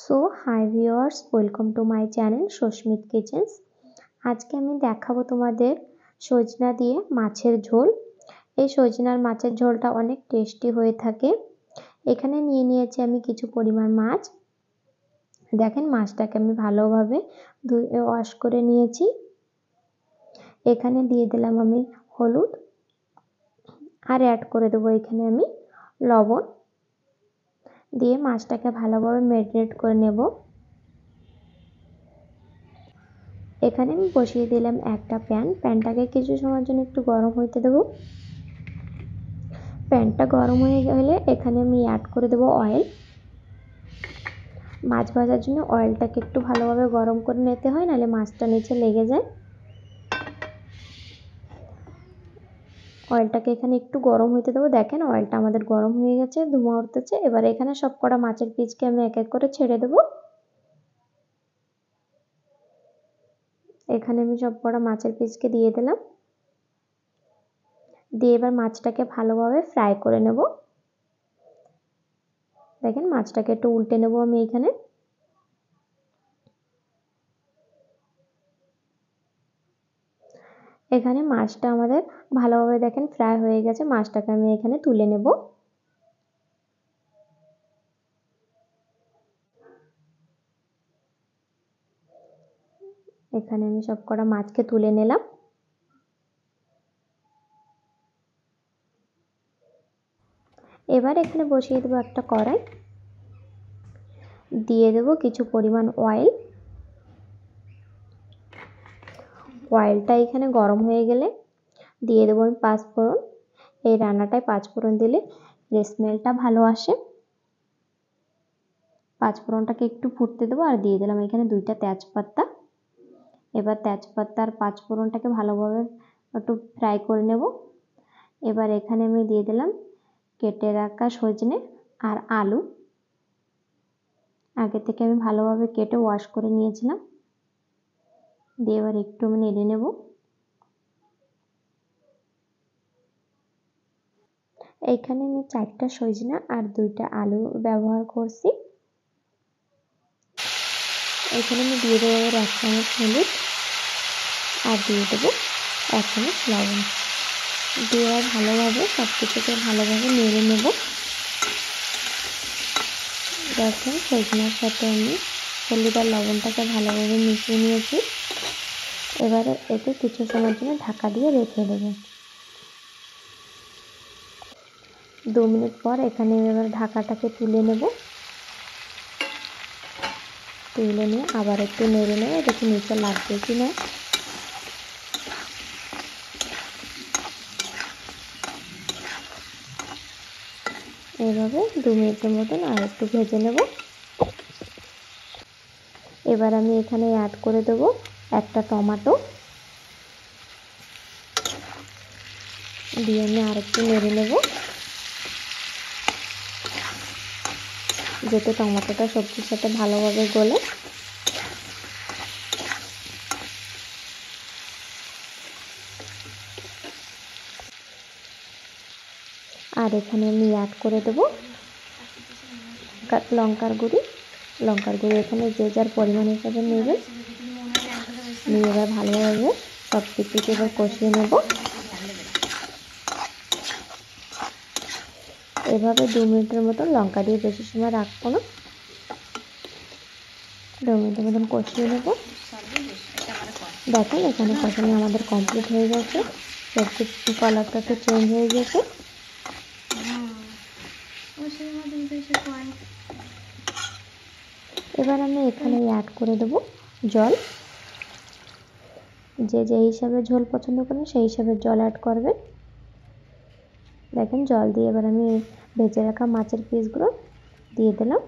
So hi viewers, welcome to my channel Susmit kitchens. আজকে আমি দেখাবো তোমাদের সজনা দিয়ে মাছের ঝোল। এই সজনার মাছের ঝোলটা অনেক টেস্টি হয়ে থাকে। এখানে নিয়ে নিয়েছি আমি কিছু পরিমাণ মাছ। দেখেন মাছটাকে আমি ভালোভাবে ধুয়ে ওয়াশ করে নিয়েছি। এখানে দিয়ে দিলাম আমি হলুদ, আর অ্যাড করে দেবো এখানে আমি লবণ। দিয়ে মাছটাকে ভালোভাবে ম্যারিনেট করে নেব। এখানে আমি বসিয়ে দিলাম একটা প্যানটাকে কিছু সময়ের জন্য একটু গরম হতে দেবো। প্যানটা গরম হয়ে গেলে এখানে আমি অ্যাড করে দেবো অয়েল। মাছ ভাজার জন্য অয়েলটাকে একটু ভালোভাবে গরম করে নিতে হয়, নাহলে মাছটা নিচে লেগে যায়। অয়েলটাকে এখানে একটু গরম হতে দেবো। দেখেন অয়েলটা আমাদের গরম হয়ে গেছে, ধোঁয়া উঠতেছে। এবার এখানে সব কটা মাছের পিসকে আমি এক এক করে ছেড়ে দেবো। এখানে আমি সব কটা মাছের পিসকে দিয়ে দিলাম। দিয়ে এবার মাছটাকে ভালোভাবে ফ্রাই করে নেব। দেখেন মাছটাকে একটু উল্টে নেব আমি এখানে। এখানে মাছটা আমাদের ভালোভাবে দেখেন ফ্রাই হয়ে গেছে। মাছটাকে আমি এখানে তুলে নেব। এখানে আমি সব কটা মাছকে তুলে নিলাম। এবার এখানে বসিয়ে দেবো একটা কড়াই। দিয়ে দেবো কিছু পরিমাণ অয়েল। অয়েলটা এখানে গরম হয়ে গেলে দিয়ে দেবো আমি পাঁচফোড়ন। এই রান্নাটায় পাঁচফোড়ন দিলে স্মেলটা ভালো আসে। পাঁচফোড়নটাকে একটু ফুটতে দেবো, আর দিয়ে দিলাম এখানে দুইটা তেজপাতা। এবার তেজপাতা আর পাঁচফোড়নটাকে ভালোভাবে একটু ফ্রাই করে নেব। এবার এখানে আমি দিয়ে দিলাম কেটে রাখা সজনে আর আলু। আগে থেকে আমি ভালোভাবে কেটে ওয়াশ করে নিয়েছিলাম। দিয়ে এবার একটু আমি নেড়ে নেব। এইখানে আমি 4টা সজনা আর 2টা আলু ব্যবহার করছি। এখানে আমি দিয়ে দেবো 1 চামচ হলুদ, আর দিয়ে দেবো 1 চামচ লবণ। দিয়ে ভালোভাবে সব কিছুকে ভালোভাবে নেড়ে নেব। দেখেন সজনার সাথে আমি হলুদ আর লবণটাকে ভালোভাবে মিশিয়ে নিয়েছি। এবারে এতে কিছু সময়ের জন্য ঢাকা দিয়ে রেখে দেবো। 2 মিনিট পর এখানে এবার ঢাকাটাকে তুলে নেব। তুলে নিয়ে আবার একটু নেড়ে নেব, দেখি নিচে লাগবে কি না। এইভাবে 2 মিনিটের মতন আর একটু ভেজে নেব। এবার আমি এখানে অ্যাড করে দেব একটা টমেটো। দিয়ে আমি আর একটু নেড়ে নেব, যাতে টমেটোটা সবজির সাথে ভালোভাবে গলে। আর এখানে আমি অ্যাড করে দেব লঙ্কার গুঁড়ি। এখানে যে যার পরিমাণ হিসাবে নেবেন। নিয়ে এবার ভালোভাবে সব কিছুকে এবার কষিয়ে নেব। এভাবে 2 মিনিটের মতন, লঙ্কা দিয়ে বেশি সময় রাখবো না, 2 মিনিটের মতন কষিয়ে নেব। দেখেন এখানে কষানো আমাদের কমপ্লিট হয়ে গেছে। সবজি কালারটা একটু চেঞ্জ হয়ে গেছে। এবার আমি এখানে অ্যাড করে দেব জল। যে হিসাবে ঝোল পছন্দ করেন সেই হিসাবে জল অ্যাড করবেন। দেখেন জল দিয়ে এবার আমি ভেজে রাখা মাছের পিসগুলো দিয়ে দিলাম।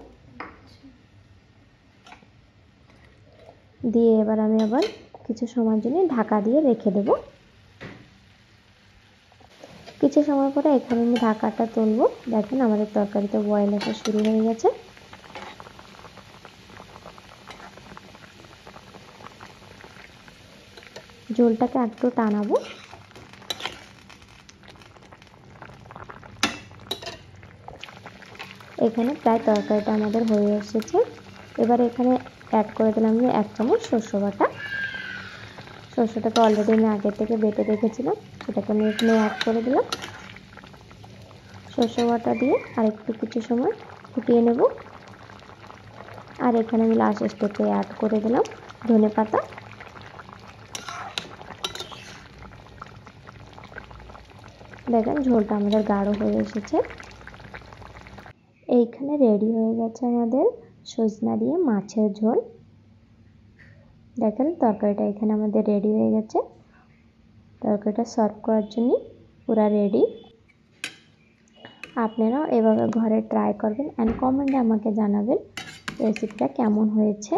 দিয়ে এবার আমি আবার কিছু সময়ের জন্য ঢাকা দিয়ে রেখে দেব। কিছু সময় পরে এখানে আমি ঢাকাটা তুলব। দেখেন আমাদের তরকারিতে বয়েল আসা শুরু হয়ে গেছে। ঝোলটাকে একটু টানাবো। এখানে প্রায় তরকারিটা আমাদের হয়ে এসেছে। এবার এখানে অ্যাড করে দিলাম আমি 1 চামচ সরষে বাটা। সরষেটাকে অলরেডি আমি আগে থেকে বেটে রেখেছিলাম, সেটাকে আমি এখানে অ্যাড করে দিলাম। সরষে বাটা দিয়ে আরেকটু কিছু সময় ফুটিয়ে নেব। আর এখানে আমি লাস্ট স্টেপে অ্যাড করে দিলাম ধনেপাতা। দেখেন ঝোলটা আমাদের গাঢ় হয়ে এসেছে। এইখানে রেডি হয়ে গেছে আমাদের সজনা দিয়ে মাছের ঝোল। দেখেন তরকারিটা এখানে আমাদের রেডি হয়ে গেছে। তরকারিটা সার্ভ করার জন্য পুরা রেডি। আপনারাও এভাবে ঘরে ট্রাই করবেন এন্ড কমেন্টে আমাকে জানাবেন রেসিপিটা কেমন হয়েছে।